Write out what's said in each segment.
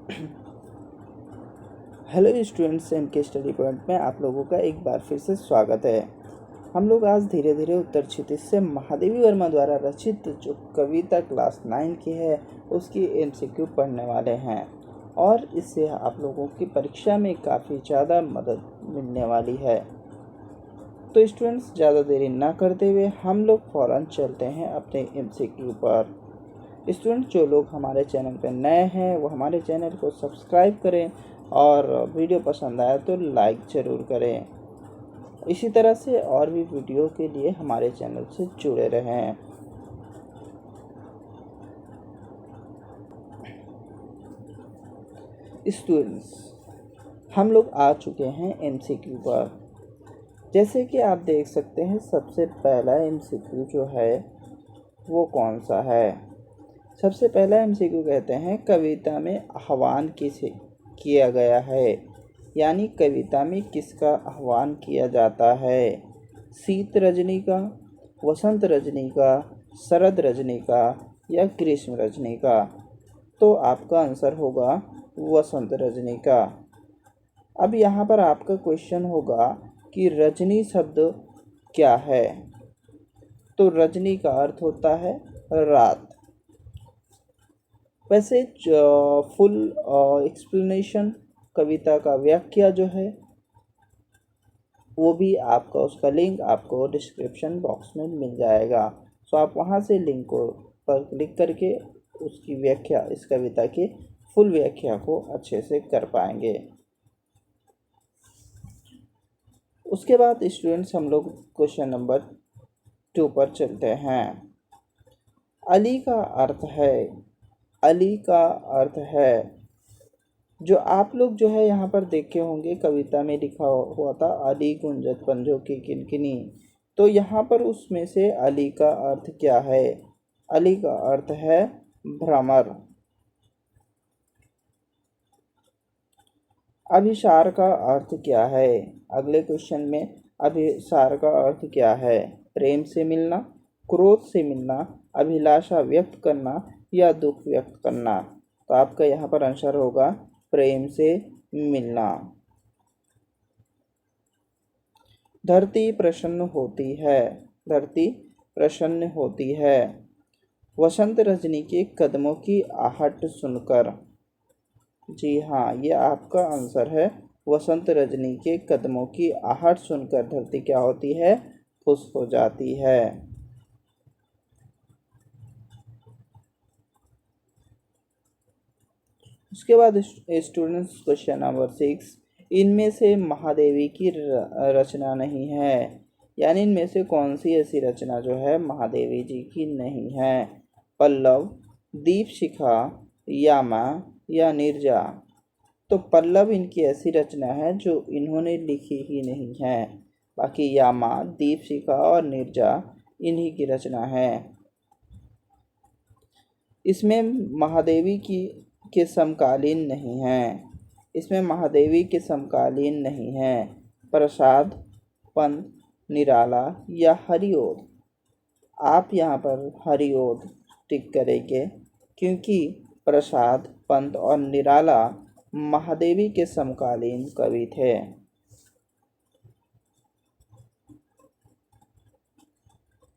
Hello students, M के study point में आप लोगों का एक बार फिर से स्वागत है। हम लोग आज धीरे धीरे उत्तर क्षितिज से महादेवी वर्मा द्वारा रचित जो कविता क्लास 9 की है उसकी एमसीक्यू पढ़ने वाले हैं और इससे आप लोगों की परीक्षा में काफ़ी ज़्यादा मदद मिलने वाली है। तो स्टूडेंट्स, ज़्यादा देरी ना करते हुए हम लोग फ़ौरन चलते हैं अपने एमसीक्यू पर। स्टूडेंट, जो लोग हमारे चैनल पर नए हैं वो हमारे चैनल को सब्सक्राइब करें और वीडियो पसंद आया तो लाइक ज़रूर करें। इसी तरह से और भी वीडियो के लिए हमारे चैनल से जुड़े रहें। स्टूडेंट्स, हम लोग आ चुके हैं एमसीक्यू पर। जैसे कि आप देख सकते हैं, सबसे पहला एमसीक्यू जो है वो कौन सा है। सबसे पहला एमसीक्यू कहते हैं कविता में आह्वान किसे किया गया है, यानी कविता में किसका आह्वान किया जाता है। शीत रजनी का, वसंत रजनी का, शरद रजनी का या ग्रीष्म रजनी का। तो आपका आंसर होगा वसंत रजनी का। अब यहाँ पर आपका क्वेश्चन होगा कि रजनी शब्द क्या है। तो रजनी का अर्थ होता है रात। वैसे फुल एक्सप्लेनेशन कविता का व्याख्या जो है वो भी आपका उसका लिंक आपको डिस्क्रिप्शन बॉक्स में मिल जाएगा। सो आप वहाँ से लिंक को पर क्लिक करके उसकी व्याख्या, इस कविता की फुल व्याख्या को अच्छे से कर पाएंगे। उसके बाद स्टूडेंट्स, हम लोग क्वेश्चन नंबर 2 पर चलते हैं। अली का अर्थ है, अली का अर्थ है, जो आप लोग जो है यहाँ पर देखे होंगे कविता में लिखा हुआ था अली गुंजत पंजों की किनकिनी। तो यहाँ पर उसमें से अली का अर्थ क्या है। अली का अर्थ है भ्रमर। अभिसार का अर्थ क्या है। अगले क्वेश्चन में अभिसार का अर्थ क्या है। प्रेम से मिलना, क्रोध से मिलना, अभिलाषा व्यक्त करना या दुख व्यक्त करना। तो आपका यहाँ पर आंसर होगा प्रेम से मिलना। धरती प्रसन्न होती है, धरती प्रसन्न होती है वसंत रजनी के कदमों की आहट सुनकर। जी हाँ, ये आपका आंसर है। वसंत रजनी के कदमों की आहट सुनकर धरती क्या होती है, खुश हो जाती है। उसके बाद स्टूडेंट्स, क्वेश्चन नंबर 6, इनमें से महादेवी की रचना नहीं है, यानी इनमें से कौन सी ऐसी रचना जो है महादेवी जी की नहीं है। पल्लव, दीपशिखा, यामा या नीरजा। तो पल्लव इनकी ऐसी रचना है जो इन्होंने लिखी ही नहीं है। बाकी यामा, दीपशिखा और नीरजा इन्हीं की रचना है। इसमें महादेवी की के समकालीन नहीं है, इसमें महादेवी के समकालीन नहीं है। प्रसाद, पंत, निराला या हरिओद। आप यहाँ पर हरिओद टिक करेंगे क्योंकि प्रसाद, पंत और निराला महादेवी के समकालीन कवि थे।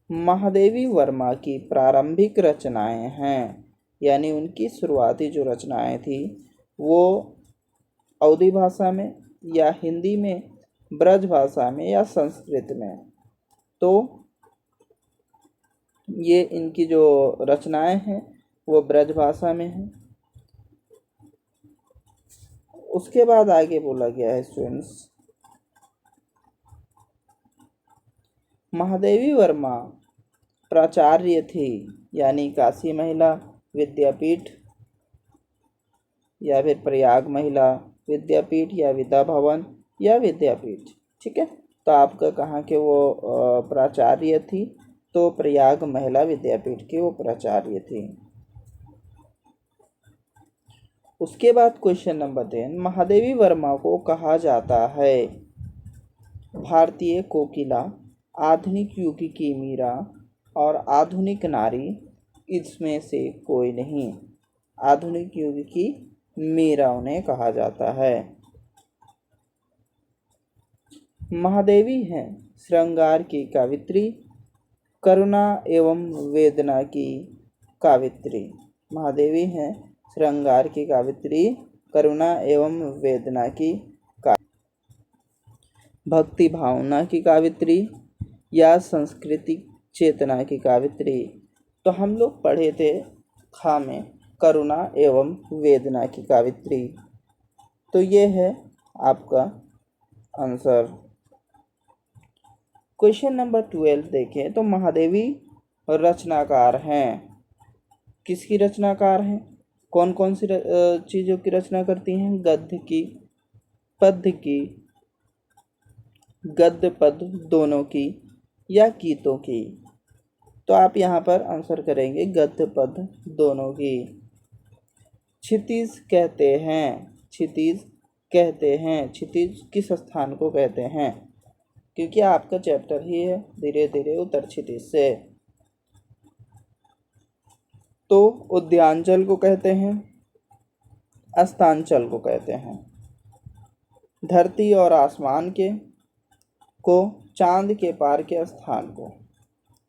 महादेवी वर्मा की प्रारंभिक रचनाएं हैं, यानी उनकी शुरुआती जो रचनाएं थी वो अवधी भाषा में या हिंदी में, ब्रज भाषा में या संस्कृत में। तो ये इनकी जो रचनाएं हैं वो ब्रज भाषा में हैं। उसके बाद आगे बोला गया है स्टूडेंट्स, महादेवी वर्मा प्राचार्य थी, यानी काशी महिला विद्यापीठ या फिर प्रयाग महिला विद्यापीठ या विद्या भवन या विद्यापीठ। ठीक है, तो आपका कहाँ के वो प्राचार्य थी, तो प्रयाग महिला विद्यापीठ की वो प्राचार्य थी। उसके बाद क्वेश्चन नंबर 10, महादेवी वर्मा को कहा जाता है भारतीय कोकिला, आधुनिक युग की मीरा और आधुनिक नारी। इसमें से कोई नहीं। आधुनिक युग की मीरा उन्हें कहा जाता है। महादेवी हैं श्रृंगार की कावित्री, करुणा एवं वेदना की कावित्री। महादेवी हैं श्रृंगार की कावित्री, करुणा एवं वेदना की भक्ति भावना की कावित्री या सांस्कृतिक चेतना की कावित्री। तो हम लोग पढ़े थे खा में करुणा एवं वेदना की कावित्री। तो ये है आपका आंसर। क्वेश्चन नंबर 12 देखें तो महादेवी रचनाकार हैं। किसकी रचनाकार हैं? कौन कौन सी चीज़ों की रचना करती हैं? गद्य की, पद्य की, गद्य पद्य दोनों की या गीतों की? तो आप यहाँ पर आंसर करेंगे गद्य पद्य दोनों की। क्षितिज कहते हैं, क्षितिज कहते हैं, क्षितिज किस स्थान को कहते हैं? क्योंकि आपका चैप्टर ही है धीरे धीरे उतर क्षितिज से। तो उद्यांचल को कहते हैं, अस्तांचल को कहते हैं। धरती और आसमान के को, चांद के पार के स्थान को।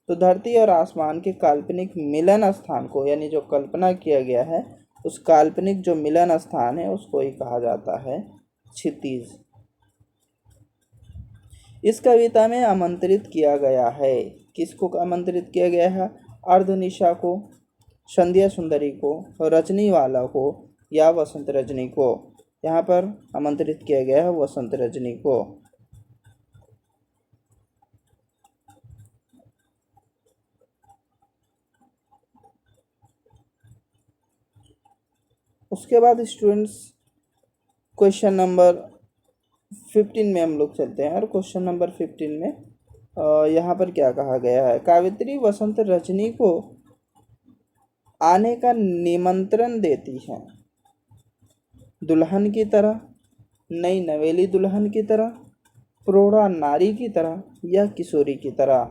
तो धरती और आसमान के काल्पनिक मिलन स्थान को, यानी जो कल्पना किया गया है उस काल्पनिक जो मिलन स्थान है उसको ही कहा जाता है क्षितिज। इस कविता में आमंत्रित किया गया है, किसको आमंत्रित किया गया है? अर्धनिशा को, संध्या सुंदरी को, रजनीवाला को या वसंत रजनी को? यहाँ पर आमंत्रित किया गया है वसंत रजनी को। उसके बाद स्टूडेंट्स क्वेश्चन नंबर 15 में हम लोग चलते हैं। और क्वेश्चन नंबर 15 में यहाँ पर क्या कहा गया है? कावित्री वसंत रजनी को आने का निमंत्रण देती है, दुल्हन की तरह, नई नवेली दुल्हन की तरह, प्रौढ़ा नारी की तरह या किशोरी की तरह?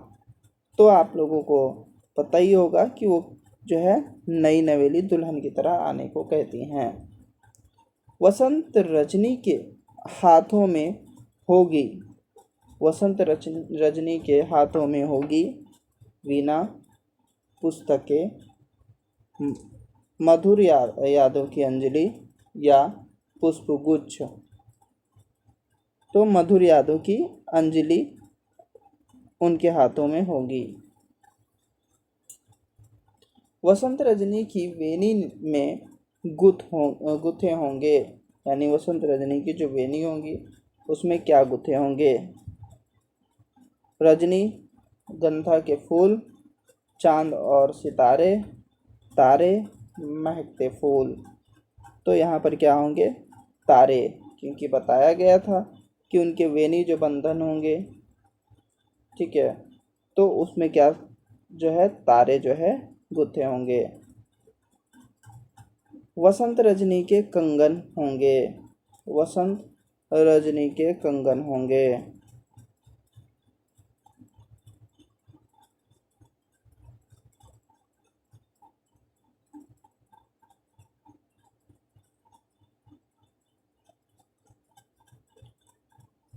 तो आप लोगों को पता ही होगा कि वो जो है नई नवेली दुल्हन की तरह आने को कहती हैं। वसंत रजनी के हाथों में होगी, वसंत रजनी के हाथों में होगी वीणा, पुस्तकें, मधुर यादों की अंजलि या पुष्पगुच्छ? तो मधुर यादों की अंजलि उनके हाथों में होगी। वसंत रजनी की वेणी में गुथे होंगे, यानी वसंत रजनी की जो वेणी होंगी उसमें क्या गुथे होंगे? रजनी गंधा के फूल, चांद और सितारे, तारे, महकते फूल। तो यहाँ पर क्या होंगे? तारे, क्योंकि बताया गया था कि उनके वेणी जो बंधन होंगे, ठीक है, तो उसमें क्या जो है तारे जो है गुथे होंगे। वसंत रजनी के कंगन होंगे, वसंत रजनी के कंगन होंगे।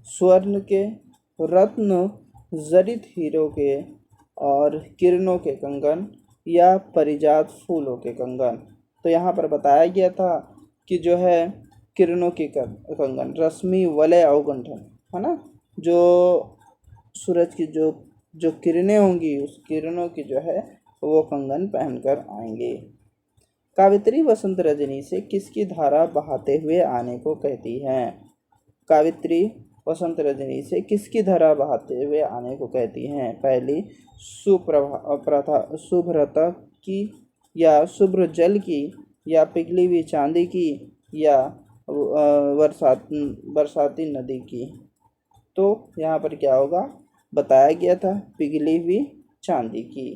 स्वर्ण के, रत्न जड़ित हीरो के और किरणों के कंगन या परिजात फूलों के कंगन? तो यहाँ पर बताया गया था कि जो है किरणों के कंगन, रश्मि वलय अवगुंठन, है ना, जो सूरज की जो किरणें होंगी उस किरणों की जो है वो कंगन पहनकर आएंगे। कावित्री वसंत रजनी से किसकी धारा बहाते हुए आने को कहती हैं? कावित्री वसंत रजनी से किसकी धारा बहाते हुए आने को कहती हैं? पहली शुभ्रता की या शुभ्र जल की या पिघली हुई चांदी की या बरसाती नदी की? तो यहाँ पर क्या होगा? बताया गया था पिघली हुई चांदी की,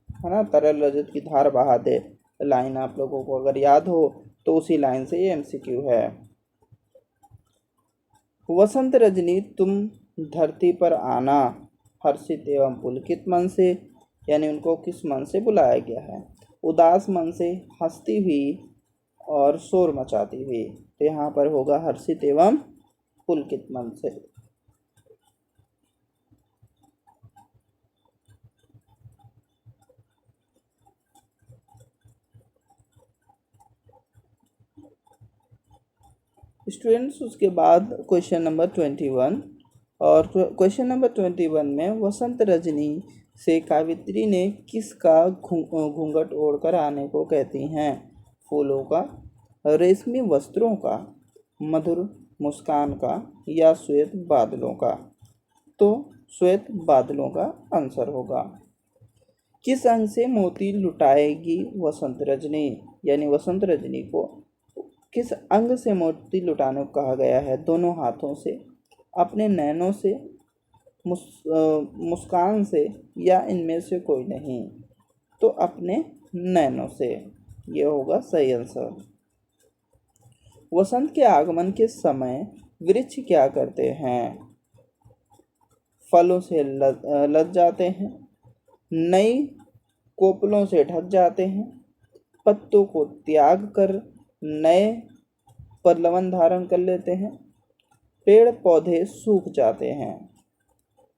है ना। तरल रजत की धार बहा दे, लाइन आप लोगों को अगर याद हो तो उसी लाइन से ये MCQ है। वसंत रजनी तुम धरती पर आना, हर्षित एवं पुलकित मन से, यानी उनको किस मन से बुलाया गया है? उदास मन से, हंसती हुई और शोर मचाती हुई। तो यहाँ पर होगा हर्षित एवं पुलकित मन से। स्टूडेंट्स, उसके बाद क्वेश्चन नंबर 21। और क्वेश्चन नंबर 21 में वसंत रजनी से कावित्री ने किसका घूंघट ओढ़कर आने को कहती हैं? फूलों का, रेशमी वस्त्रों का, मधुर मुस्कान का, या श्वेत बादलों का? तो श्वेत बादलों का आंसर होगा। किस अंग से मोती लुटाएगी वसंत रजनी? यानी वसंत रजनी को किस अंग से मोती लुटाने को कहा गया है? दोनों हाथों से, अपने नैनों से, मुस्कान से, या इनमें से कोई नहीं? तो अपने नैनों से, ये होगा सही आंसर। वसंत के आगमन के समय वृक्ष क्या करते हैं? फलों से लद जाते हैं, नई कोपलों से ढक जाते हैं, पत्तों को त्याग कर नए पल्लवन धारण कर लेते हैं, पेड़ पौधे सूख जाते हैं।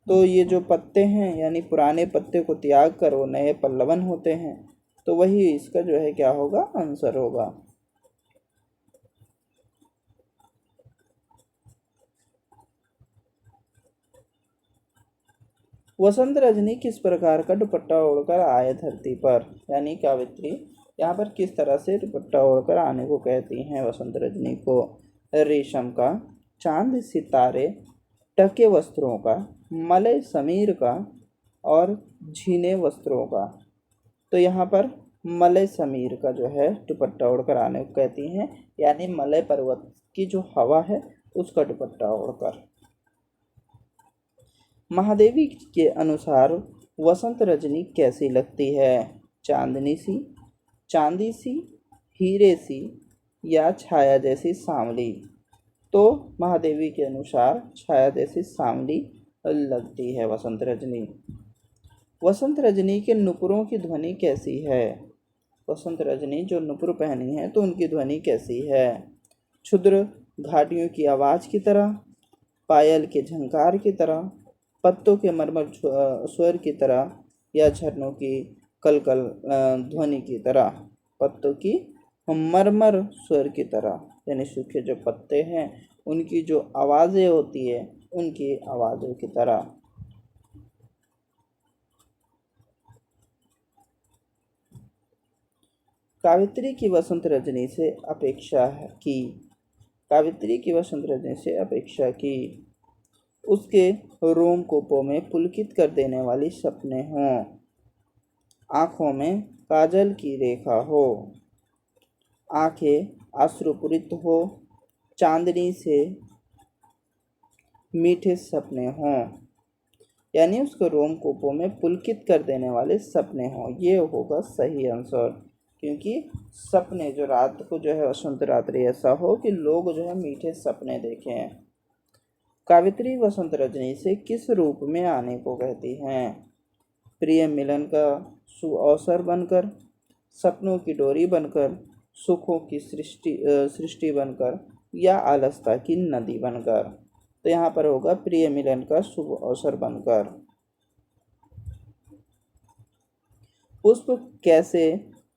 तो ये जो पत्ते हैं यानी पुराने पत्ते को त्याग कर वो नए पल्लवन होते हैं, तो वही इसका जो है क्या होगा? आंसर होगा। वसंत रजनी किस प्रकार का दुपट्टा ओढ़कर आए धरती पर? यानी कावित्री यहाँ पर किस तरह से दुपट्टा ओढ़कर आने को कहती हैं वसंत रजनी को? रेशम का, चांद सितारे टके वस्त्रों का, मलय समीर का, और झीने वस्त्रों का? तो यहाँ पर मलय समीर का जो है दुपट्टा ओढ़कर आने को कहती हैं, यानी मलय पर्वत की जो हवा है उसका दुपट्टा ओढ़कर। महादेवी के अनुसार वसंत रजनी कैसी लगती है? चांदनी सी, चांदी सी, हीरे सी, या छाया जैसी सांवली? तो महादेवी के अनुसार छाया जैसी सांवली लगती है वसंत रजनी। वसंत रजनी के नुपुरों की ध्वनि कैसी है? वसंत रजनी जो नुपुर पहनी है तो उनकी ध्वनि कैसी है? क्षुद्र घाटियों की आवाज़ की तरह, पायल के झंकार की तरह, पत्तों के मरमर स्वर की तरह, या झरनों की कलकल ध्वनि की तरह? पत्तों की मरमर स्वर की तरह, यानी सूखे जो पत्ते हैं उनकी जो आवाज़ें होती है उनकी आवाज़ों की तरह। कावित्री की वसंत रजनी से अपेक्षा की, कावित्री की वसंत रजनी से अपेक्षा की उसके रोमकूपों में पुलकित कर देने वाली सपने हों, आँखों में काजल की रेखा हो, आँखें अश्रुपूरित हो, चांदनी से मीठे सपने हों, यानी उसके रोमकूपों में पुलकित कर देने वाले सपने हों। ये होगा सही आंसर, क्योंकि सपने जो रात को जो है वसंत रात्रि ऐसा हो कि लोग जो है मीठे सपने देखें। कावित्री वसंत रजनी से किस रूप में आने को कहती हैं? प्रिय मिलन का सुअवसर बनकर, सपनों की डोरी बनकर, सुखों की सृष्टि बनकर, या आलसता की नदी बनकर? तो यहाँ पर होगा प्रिय मिलन का शुभ अवसर बनकर। पुष्प कैसे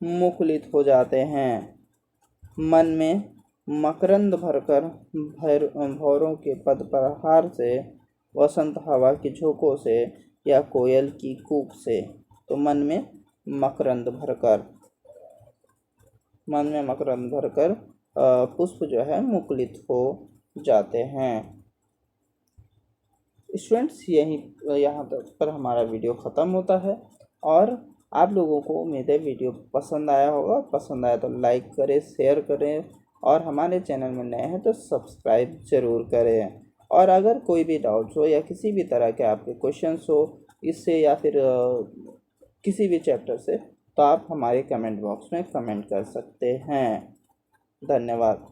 मुखलित हो जाते हैं? मन में मकरंद भरकर, भौरों के पद प्रहार से, वसंत हवा की झोंकों से, या कोयल की कूक से? तो मन में मकरंद भरकर, मन में मकरंद भरकर पुष्प जो है मुखलित हो जाते हैं। स्टूडेंट्स, यहाँ तक पर हमारा वीडियो ख़त्म होता है, और आप लोगों को उम्मीद है वीडियो पसंद आया होगा। पसंद आया तो लाइक करें, शेयर करें, और हमारे चैनल में नए हैं तो सब्सक्राइब ज़रूर करें। और अगर कोई भी डाउट्स हो या किसी भी तरह के आपके क्वेश्चंस हो इससे या फिर किसी भी चैप्टर से, तो आप हमारे कमेंट बॉक्स में कमेंट कर सकते हैं। धन्यवाद।